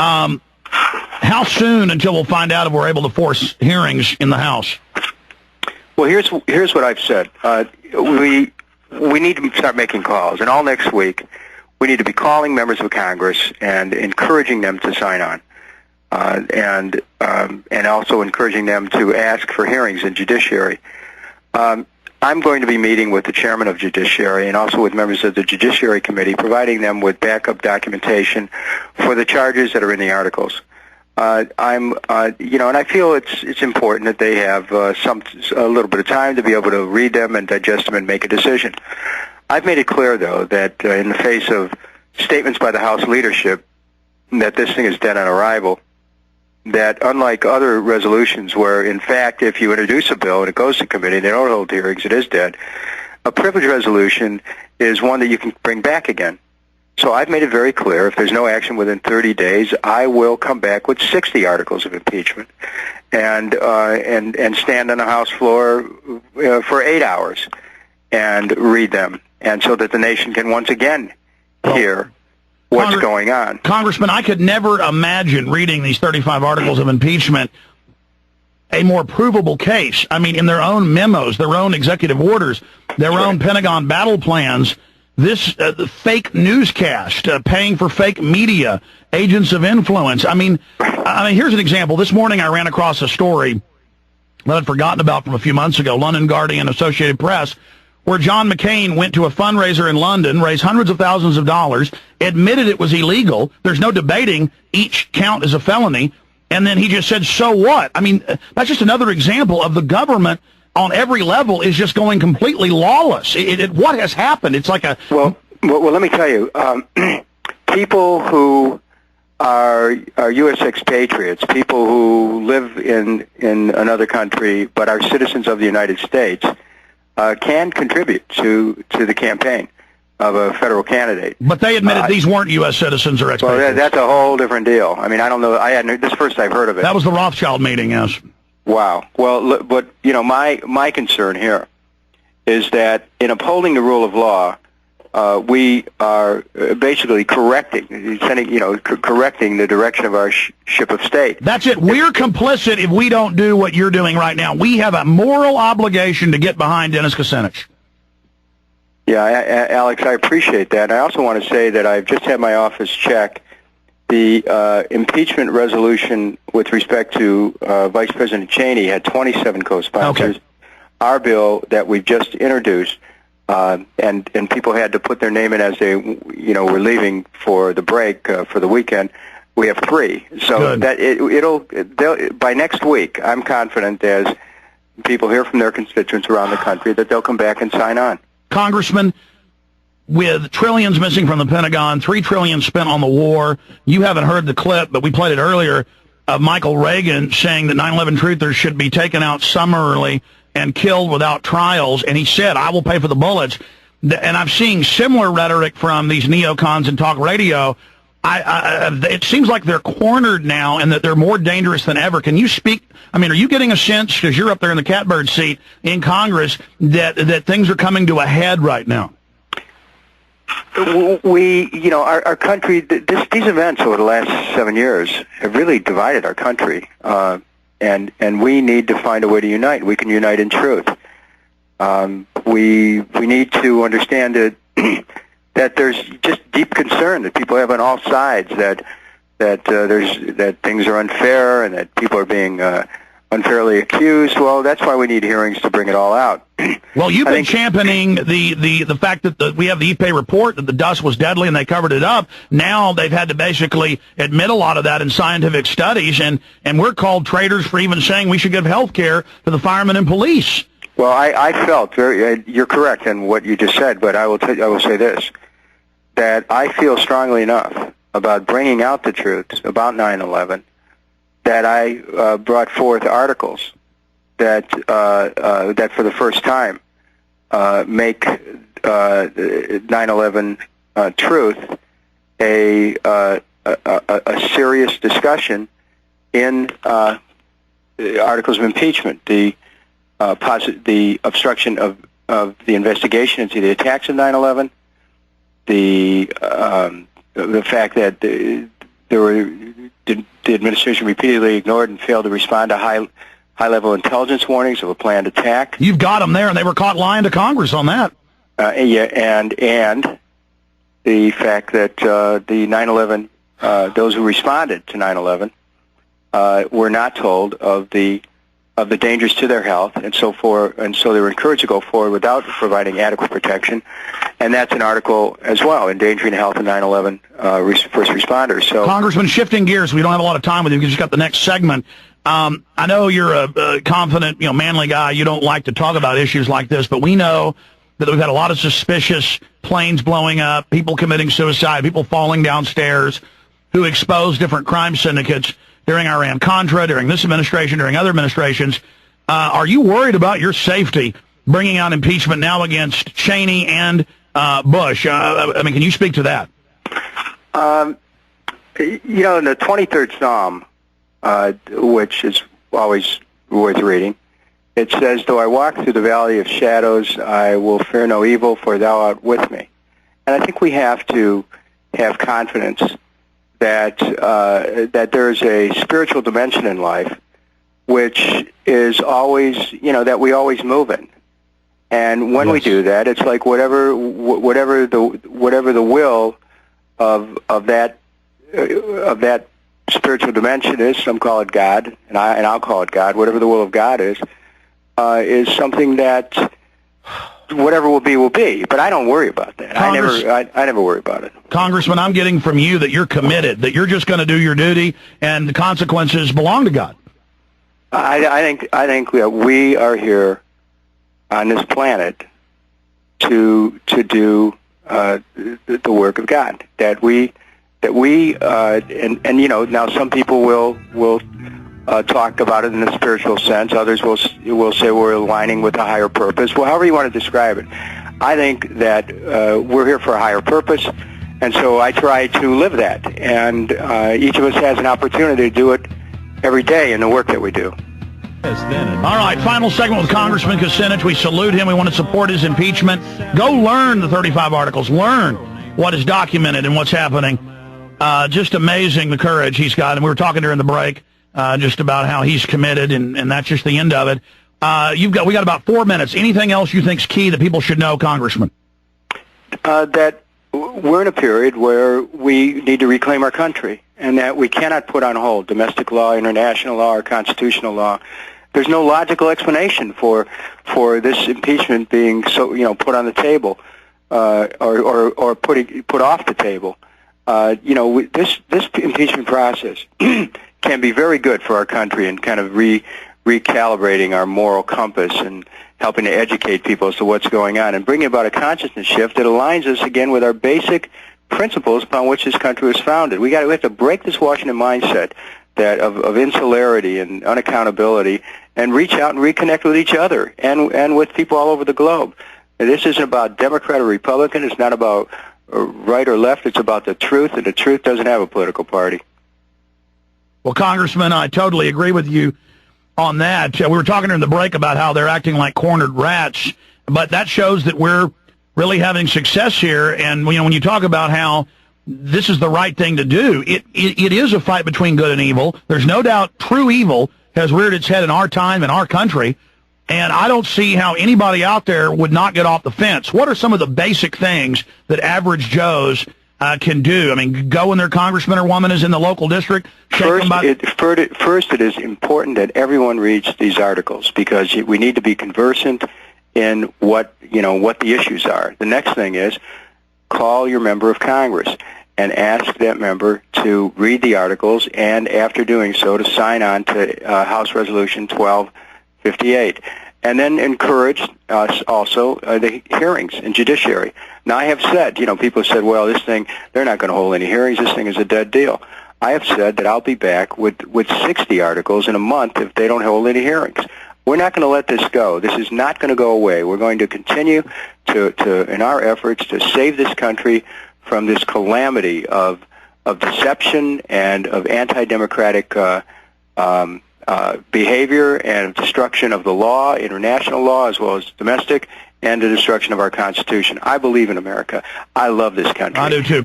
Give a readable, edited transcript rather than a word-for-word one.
How soon until we'll find out if we're able to force hearings in the House? Well, here's what I've said. We need to start making calls, and all next week we need to be calling members of Congress and encouraging them to sign on, and also encouraging them to ask for hearings in Judiciary. I'm going to be meeting with the chairman of Judiciary and also with members of the Judiciary Committee, providing them with backup documentation for the charges that are in the articles. And I feel it's important that they have a little bit of time to be able to read them and digest them and make a decision. I've made it clear, though, that in the face of statements by the House leadership that this thing is dead on arrival, that unlike other resolutions where, in fact, if you introduce a bill and it goes to committee, they don't hold hearings, it is dead, a privilege resolution is one that you can bring back again. So I've made it very clear, if there's no action within 30 days, I will come back with 60 articles of impeachment and stand on the House floor for 8 hours and read them, and so that the nation can once again hear what's going on. Congressman, I could never imagine reading these 35 articles of impeachment a more provable case. I mean, in their own memos, their own executive orders, their own Pentagon battle plans, this fake newscast, paying for fake media, agents of influence. I mean, here's an example. This morning I ran across a story that I'd forgotten about from a few months ago, London Guardian, Associated Press, where John McCain went to a fundraiser in London, raised hundreds of thousands of dollars, admitted it was illegal. There's no debating. Each count is a felony. And then he just said, so what? I mean, that's just another example of the government on every level is just going completely lawless. What has happened? It's like a... Well, let me tell you, people who are U.S. expatriates, people who live in another country but are citizens of the United States, can contribute to the campaign of a federal candidate. But they admitted these weren't U.S. citizens or expatriates. Well, that's a whole different deal. I mean, I don't know. This is the first I've heard of it. That was the Rothschild meeting, yes. Wow. Well, but, my concern here is that in upholding the rule of law, we are basically correcting the direction of our ship of state. That's it. We're complicit if we don't do what you're doing right now. We have a moral obligation to get behind Dennis Kucinich. Yeah, Alex, I appreciate that. I also want to say that I've just had my office check the impeachment resolution with respect to Vice President Cheney had 27 co-sponsors. Okay. Our bill that we've just introduced, and people had to put their name in as they, were leaving for the break for the weekend. We have 3, so good. That by next week, I'm confident as people hear from their constituents around the country that they'll come back and sign on. Congressman, with trillions missing from the Pentagon, $3 trillion spent on the war, you haven't heard the clip, but we played it earlier, of Michael Reagan saying that 9/11 truthers should be taken out summarily and killed without trials, and he said, I will pay for the bullets. And I'm seeing similar rhetoric from these neocons in talk radio. It seems like they're cornered now and that they're more dangerous than ever. Can you speak? I mean, are you getting a sense, because you're up there in the catbird seat in Congress, that things are coming to a head right now? Our country, these events over the last 7 years have really divided our country, and we need to find a way to unite. We can unite in truth. We need to understand that there's just deep concern that people have on all sides that things are unfair and that people are being unfairly accused. Well, that's why we need hearings to bring it all out. Well, you've been championing the fact that we have the EPA report that the dust was deadly and they covered it up. Now they've had to basically admit a lot of that in scientific studies, and we're called traitors for even saying we should give health care to the firemen and police. Well, I felt you're correct in what you just said, but I will say this, that I feel strongly enough about bringing out the truth about 9/11 that I brought forth articles that for the first time make 9/11 truth a serious discussion in articles of impeachment. The obstruction of the investigation into the attacks of 9/11, the fact that there were the administration repeatedly ignored and failed to respond to high-level intelligence warnings of a planned attack. You've got them there, and they were caught lying to Congress on that. Yeah, and the fact that the 9/11, those who responded to 9/11, were not told of the dangers to their health, and so they were encouraged to go forward without providing adequate protection. And that's an article as well, endangering the health of 9/11 first responders. So, Congressman, shifting gears, we don't have a lot of time with you because you just got the next segment. I know you're a confident, manly guy. You don't like to talk about issues like this, but we know that we've had a lot of suspicious planes blowing up, people committing suicide, people falling downstairs, who expose different crime syndicates during Iran-Contra, during this administration, during other administrations. Are you worried about your safety bringing out impeachment now against Cheney and Bush? Can you speak to that? In the 23rd Psalm, which is always worth reading, it says, "Though I walk through the valley of shadows, I will fear no evil, for thou art with me." And I think we have to have confidence that there's a spiritual dimension in life, which is always, that we always move in. And when we do that, it's like whatever the will of that spiritual dimension is. Some call it God, and I'll call it God. Whatever the will of God is something that whatever will be. But I don't worry about that. I never worry about it. Congressman, I'm getting from you that you're committed, that you're just going to do your duty, and the consequences belong to God. I think that we are here on this planet to do the work of God. Now some people will talk about it in a spiritual sense. Others will say we're aligning with a higher purpose. Well, however you want to describe it, I think that we're here for a higher purpose, and so I try to live that. And each of us has an opportunity to do it every day in the work that we do. All right, final segment with Congressman Kucinich. We salute him. We want to support his impeachment. Go learn the 35 articles. Learn what is documented and what's happening. Just amazing the courage he's got. And we were talking during the break just about how he's committed, and that's just the end of it. We got about 4 minutes. Anything else you think's key that people should know, Congressman? That we're in a period where we need to reclaim our country, and that we cannot put on hold domestic law, international law, or constitutional law. There's no logical explanation for this impeachment being put on the table or put off the table. This impeachment process can be very good for our country and kind of recalibrating our moral compass and helping to educate people as to what's going on and bringing about a consciousness shift that aligns us again with our basic principles upon which this country was founded. We have to break this Washington mindset of insularity and unaccountability and reach out and reconnect with each other and with people all over the globe. And this isn't about Democrat or Republican. It's not about right or left. It's about the truth, and the truth doesn't have a political party. Well, Congressman, I totally agree with you on that. We were talking during the break about how they're acting like cornered rats, but that shows that we're really having success here. And when you talk about how this is the right thing to do, it is a fight between good and evil. There's no doubt true evil has reared its head in our time, in our country, and I don't see how anybody out there would not get off the fence. What are some of the basic things that average Joes can do? I mean, go when their congressman or woman is in the local district. First, it is important that everyone reads these articles because we need to be conversant in what the issues are. The next thing is call your member of Congress and ask that member to read the articles, and after doing so, to sign on to House Resolution 1258. And then encourage also the hearings in judiciary. Now, I have said, people have said, well, this thing, they're not going to hold any hearings. This thing is a dead deal. I have said that I'll be back with 60 articles in a month if they don't hold any hearings. We're not going to let this go. This is not going to go away. We're going to continue in our efforts to save this country from this calamity of deception and of anti-democratic behavior and destruction of the law, international law as well as domestic, and the destruction of our Constitution. I believe in America. I love this country. I do too.